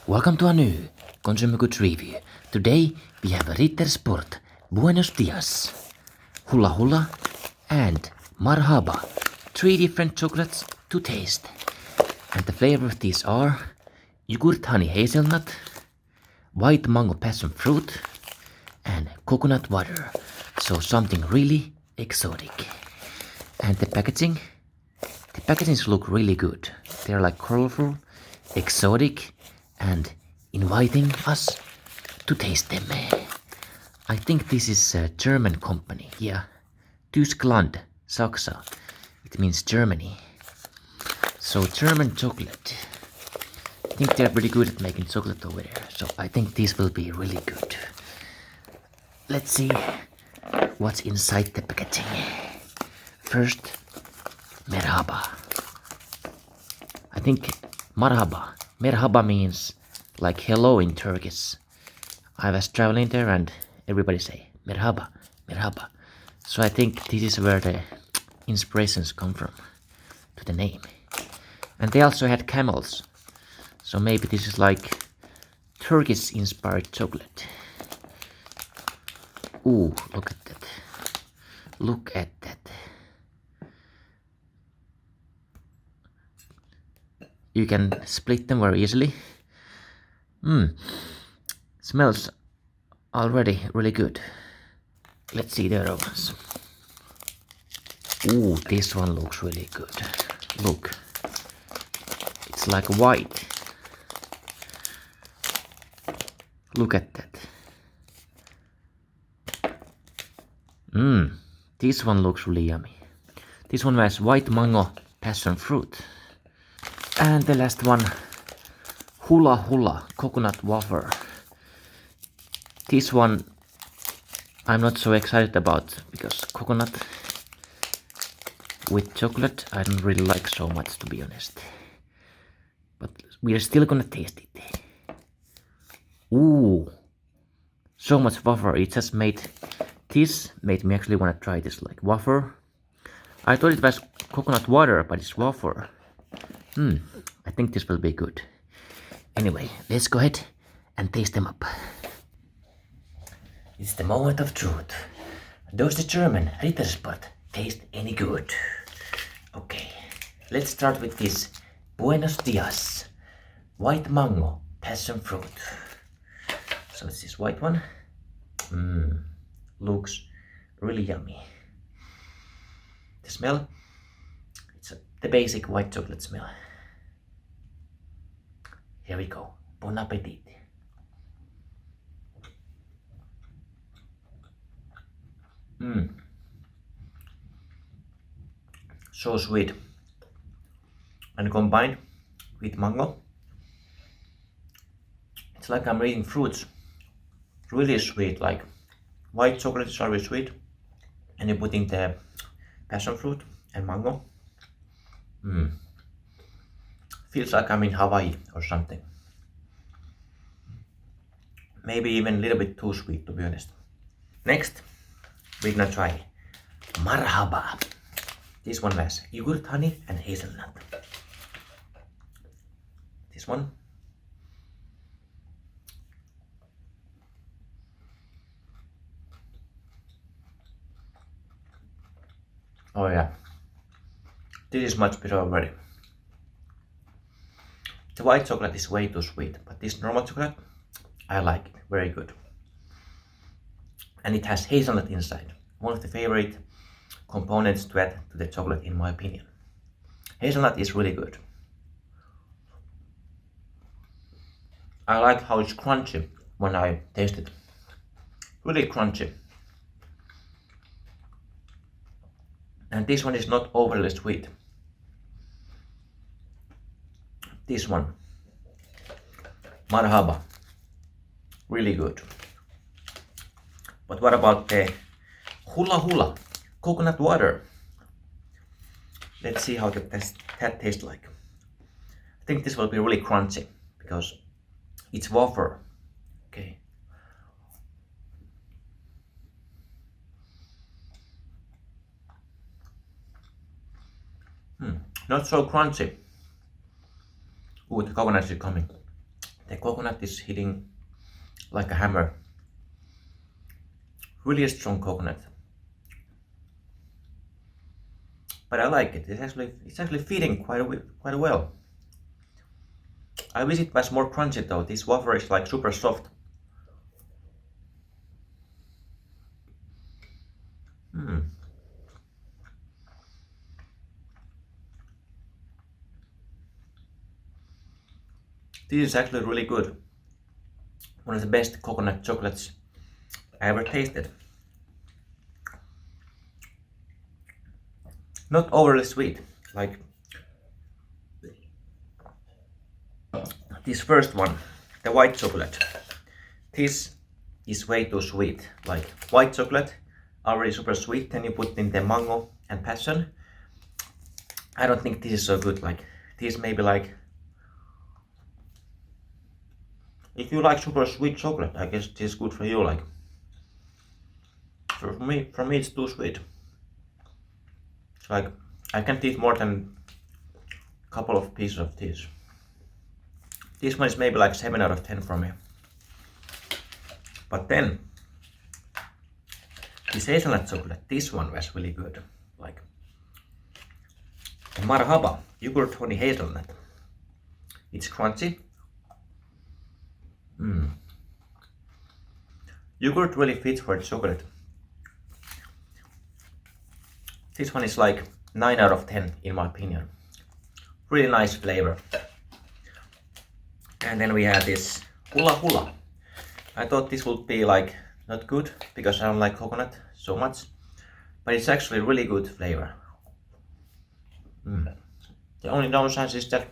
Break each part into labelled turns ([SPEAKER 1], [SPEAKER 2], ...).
[SPEAKER 1] Welcome to a new consumer goods review. Today we have a Ritter Sport, Buenos Dias, Hula Hula and Marhaba. 3 different chocolates to taste. And the flavors of these are yogurt honey hazelnut, white mango passion fruit and coconut water. So something really exotic. And the packagings look really good. They're like colorful, exotic and inviting us to taste them. I think this is a German company. Yeah, Tyskland, Saxa. It means Germany. So German chocolate. I think they're pretty good at making chocolate over there. So I think this will be really good. Let's see what's inside the packaging. First, Marhaba. I think Marhaba means like hello in Turkish. I was traveling there and everybody say Marhaba, Marhaba. So I think this is where the inspirations come from to the name. And they also had camels. So maybe this is like Turkish inspired chocolate. Ooh, look at that. Look at that. You can split them very easily. Smells already really good. Let's see the other ones. Ooh, this one looks really good. Look. It's like white. Look at that. This one looks really yummy. This one has white mango passion fruit. And the last one, Hula Hula coconut wafer. This one I'm not so excited about because coconut with chocolate I don't really like so much, to be honest. But we are still gonna taste it. Ooh, so much wafer. It just made me actually want to try this, like wafer. I thought it was coconut water, but it's wafer. I think this will be good. Anyway, let's go ahead and taste them up. It's the moment of truth. Does the German Ritter Sport taste any good? Okay, let's start with this Buenos Dias white mango passion fruit. So it's this white one. Looks really yummy. The smell, it's the basic white chocolate smell. Here we go. Bon appetit. So sweet. And combined with mango, it's like I'm eating fruits. Really sweet, like white chocolate is very sweet. And you're putting the passion fruit and mango. Feels like I'm in Hawaii or something. Maybe even a little bit too sweet, to be honest. Next, we're gonna try Marhaba. This one has yogurt honey and hazelnut. This one. Oh yeah, this is much better already. The white chocolate is way too sweet, but this normal chocolate, I like it, very good. And it has hazelnut inside, one of the favorite components to add to the chocolate in my opinion. Hazelnut is really good. I like how it's crunchy when I taste it. Really crunchy. And this one is not overly sweet. This one, Marhaba, really good. But what about the Hula Hula coconut water? Let's see how that tastes like. I think this will be really crunchy because it's wafer. Okay. Not so crunchy. Ooh, the coconut is coming. The coconut is hitting like a hammer. Really strong coconut. But I like it. It's actually feeding quite well. I wish it was more crunchy though. This wafer is like super soft. This is actually really good. One of the best coconut chocolates I ever tasted. Not overly sweet, like this first one, the white chocolate. This is way too sweet. Like white chocolate, already super sweet, then you put in the mango and passion. I don't think this is so good. Like this maybe like, if you like super sweet chocolate, I guess this is good for you. Like for me it's too sweet. It's like I can't eat more than a couple of pieces of this. This one is maybe like 7 out of 10 for me. But then this hazelnut chocolate, this one was really good. Like the Marhaba yogurt honey hazelnut. It's crunchy. Yogurt really fits for chocolate. This one is like 9 out of 10 in my opinion. Really nice flavor. And then we have this Hula Hula. I thought this would be like not good because I don't like coconut so much, but it's actually really good flavor. The only downside is that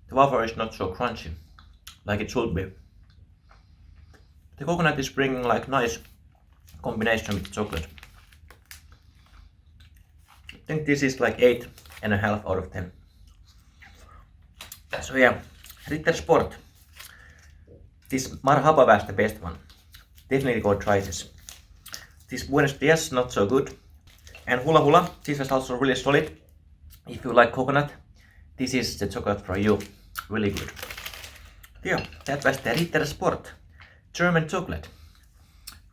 [SPEAKER 1] the wafer is not so crunchy like it should be. The coconut is bringing like nice combination with chocolate. I think this is like 8.5 out of 10. So yeah, Ritter Sport. This Marhaba was the best one. Definitely go try this. This Buenos Dias not so good. And Hula Hula, this was also really solid. If you like coconut, this is the chocolate for you. Really good. Yeah, that was the Ritter Sport German chocolate.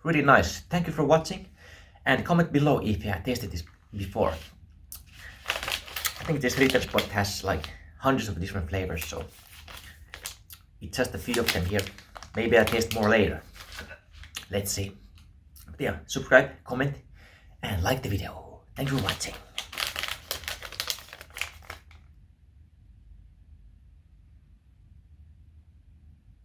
[SPEAKER 1] Really nice. Thank you for watching and comment below if you have tasted this before. I think this Ritter Sport has like hundreds of different flavors, so it's just a few of them here. Maybe I'll taste more later. Let's see. But yeah, subscribe, comment and like the video. Thank you for watching.